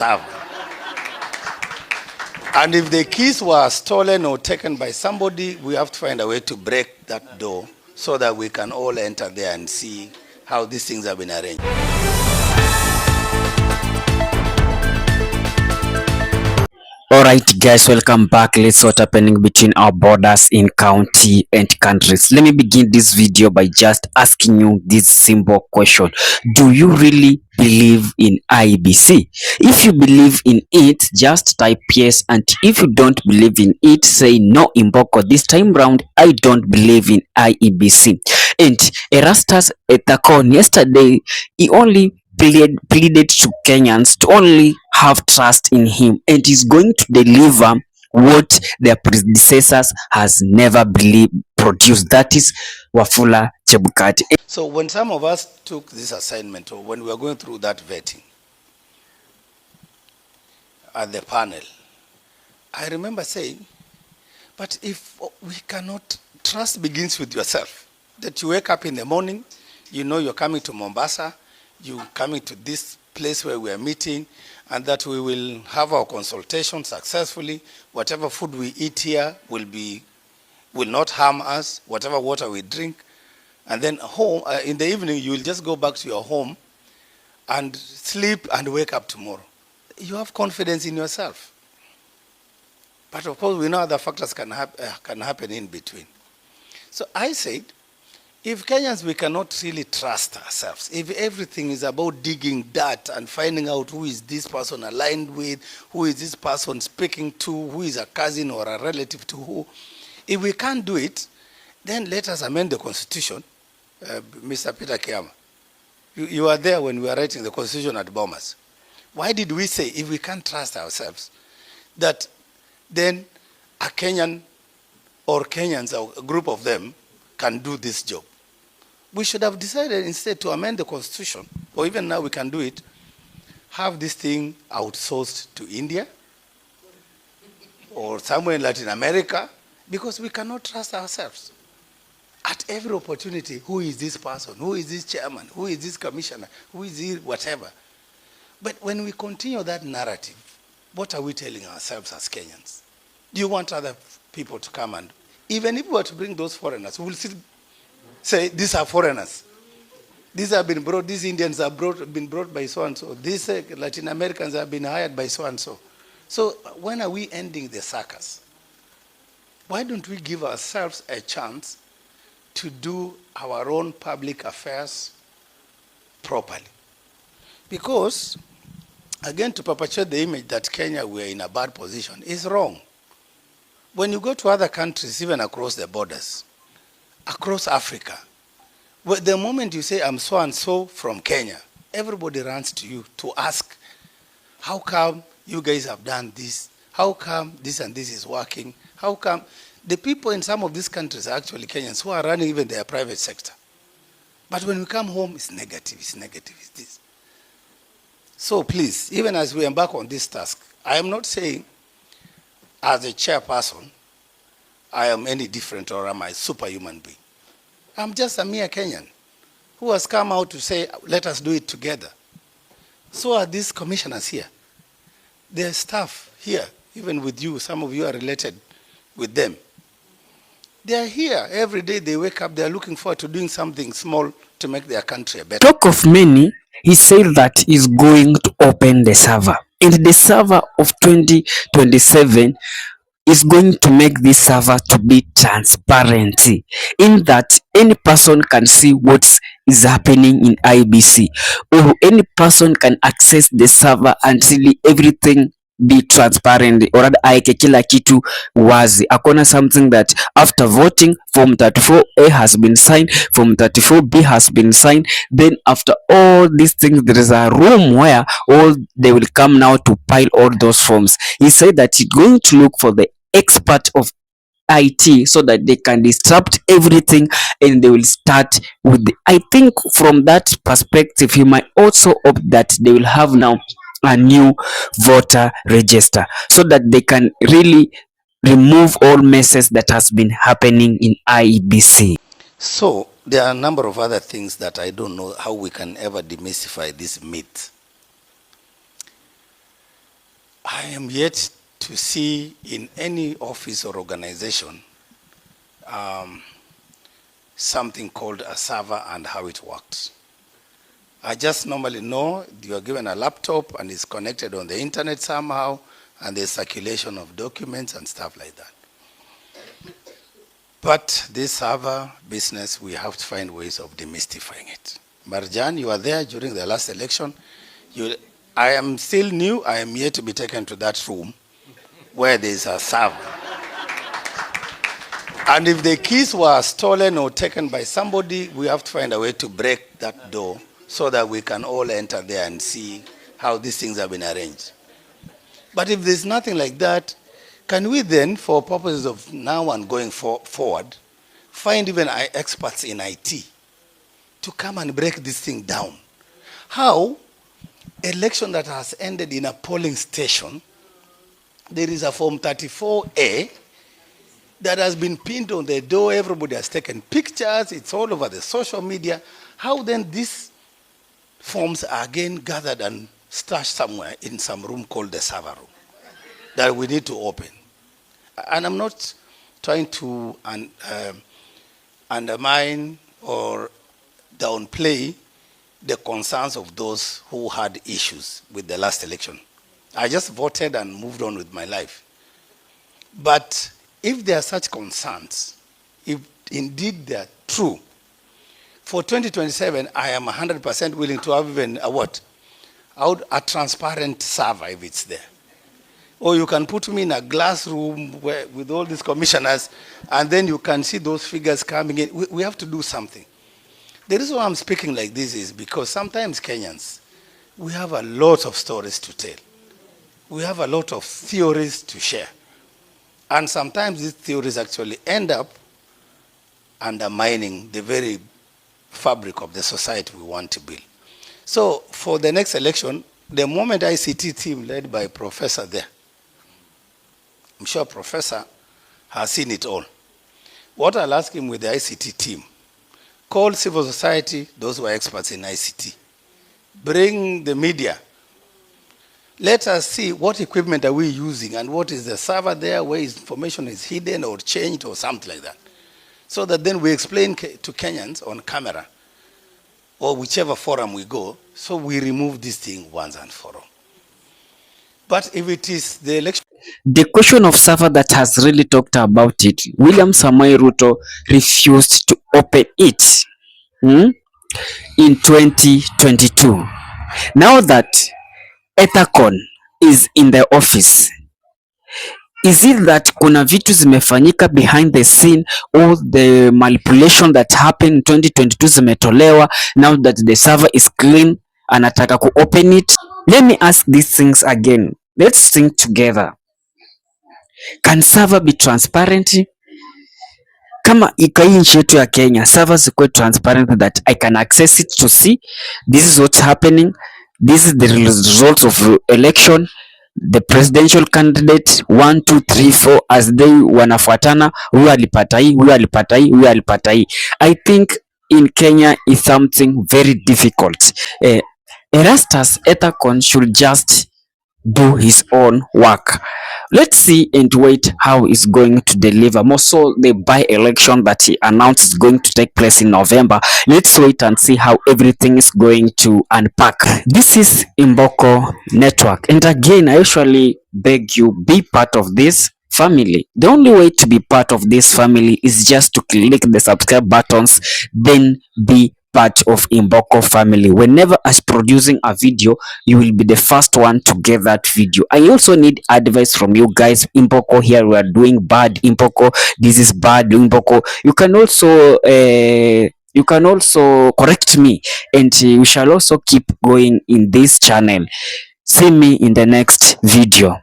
And if the keys were stolen or taken by somebody, we have to find a way to break that door so that we can all enter there and see how these things have been arranged. Alright guys, welcome back. Let's see what's happening between our borders in county and countries. Let me begin this video by just asking you this simple question. Do you really believe in IEBC? If you believe in it, just type yes, and if you don't believe in it, say no Imboko. This time round, I don't believe in IEBC. And Erastus Ethacon, yesterday, he only pleaded to Kenyans to only have trust in him, and is going to deliver what their predecessors has never produced. That is Wafula Chebukati. So when some of us took this assignment, or when we were going through that vetting at the panel, I remember saying, but if we cannot, trust begins with yourself. That you wake up in the morning, you know you're coming to Mombasa, you coming to this place where we are meeting, and that we will have our consultation successfully. Whatever food we eat here will not harm us, whatever water we drink. And then home, in the evening, you will just go back to your home and sleep and wake up tomorrow. You have confidence in yourself. But of course, we know other factors can happen in between. So I said, if Kenyans, we cannot really trust ourselves, if everything is about digging dirt and finding out who is this person aligned with, who is this person speaking to, who is a cousin or a relative to who, if we can't do it, then let us amend the Constitution. Mr. Peter Kiama, you were there when we were writing the Constitution at Bomas. Why did we say, if we can't trust ourselves, that then a Kenyan or Kenyans, a group of them, can do this job? We should have decided instead to amend the Constitution, or even now we can do it, have this thing outsourced to India or somewhere in Latin America, because we cannot trust ourselves. At every opportunity, who is this person? Who is this chairman? Who is this commissioner? Who is this whatever? But when we continue that narrative, what are we telling ourselves as Kenyans? Do you want other people to come and, even if we were to bring those foreigners, we will still say, these are foreigners. These have been brought, these Indians have been brought by so-and-so. These Latin Americans have been hired by so-and-so. So when are we ending the circus? Why don't we give ourselves a chance to do our own public affairs properly? Because, again, to perpetuate the image that Kenya, we are in a bad position, is wrong. When you go to other countries, even across the borders, across Africa, the moment you say, I'm so-and-so from Kenya, everybody runs to you to ask, how come you guys have done this? How come this and this is working? How come? The people in some of these countries are actually Kenyans who are running even their private sector. But when we come home, it's negative, it's this. So please, even as we embark on this task, I am not saying, as a chairperson, I am any different or am I a superhuman being. I'm just a mere Kenyan who has come out to say, let us do it together. So are these commissioners here. Their staff here, even with you, some of you are related with them. They are here every day. They wake up, they are looking forward to doing something small to make their country better. Talk of many, he said that he's going to open the server. And the server of 2027 is going to make this server to be transparent, in that any person can see what is happening in IBC, or any person can access the server and see everything be transparent, or rather aeke kila kitu wazi. Akona something that after voting, form 34A has been signed, form 34B has been signed, then after all these things there is a room where all they will come now to pile all those forms. He said that he's going to look for the expert of IT so that they can disrupt everything and they will start with I think from that perspective he might also hope that they will have now a new voter register so that they can really remove all messes that has been happening in IEBC. So there are a number of other things that I don't know how we can ever demystify this myth. I am yet to see in any office or organization something called a server and how it works. I just normally know you are given a laptop and it's connected on the internet somehow, and there's circulation of documents and stuff like that. But this server business, we have to find ways of demystifying it. Marjan, you were there during the last election. I am still new. I am yet to be taken to that room where there's a server. And if the keys were stolen or taken by somebody, we have to find a way to break that door so that we can all enter there and see how these things have been arranged. But if there's nothing like that, can we then, for purposes of now and going forward, find even experts in IT to come and break this thing down? How election that has ended in a polling station, there is a Form 34A that has been pinned on the door, everybody has taken pictures, it's all over the social media. How then these forms are again gathered and stashed somewhere in some room called the server room that we need to open? And I'm not trying to undermine or downplay the concerns of those who had issues with the last election. I just voted and moved on with my life. But if there are such concerns, if indeed they are true, for 2027, I am 100% willing to have even a transparent server if it's there. Or you can put me in a glass room with all these commissioners, and then you can see those figures coming in. We have to do something. The reason why I'm speaking like this is because sometimes Kenyans, we have a lot of stories to tell. We have a lot of theories to share. And sometimes these theories actually end up undermining the very fabric of the society we want to build. So for the next election, the moment ICT team led by Professor there, I'm sure Professor has seen it all. What I'll ask him with the ICT team, call civil society, those who are experts in ICT. Bring the media. Let us see what equipment are we using and what is the server there, where information is hidden or changed or something like that. So that then we explain to Kenyans on camera or whichever forum we go, so we remove this thing once and for all. But if it is the election... The question of server that has really talked about it, William Ruto refused to open it in 2022. Now that Ethacon is in the office, is it that kuna vitu zimefanyika behind the scene, or the manipulation that happened in 2022 zimetolewa, now that the server is clean, anataka ku open it? Let me ask these things again. Let's think together. Can server be transparent? Kama iko nchi yetu ya Kenya, servers zikuwe transparent that I can access it to see this is what's happening, this is the results of election, the presidential candidate 1 2 3 4 as they wanafuatana, huyu alipata hii, huyu alipata hii, huyu alipata hii. I think in Kenya is something very difficult. Erastus Ethacon should just do his own work. Let's see and wait how he's going to deliver. More so the by-election that he announced is going to take place in November. Let's wait and see how everything is going to unpack. This is Imboko Network, and again I usually beg you, be part of this family. The only way to be part of this family is just to click the subscribe buttons, then be part of Imboko family. Whenever I'm producing a video, you will be the first one to get that video. I also need advice from you guys. Imboko, here we are doing bad. Imboko, this is bad. Imboko, you can also correct me, and we shall also keep going in this channel. See me in the next video.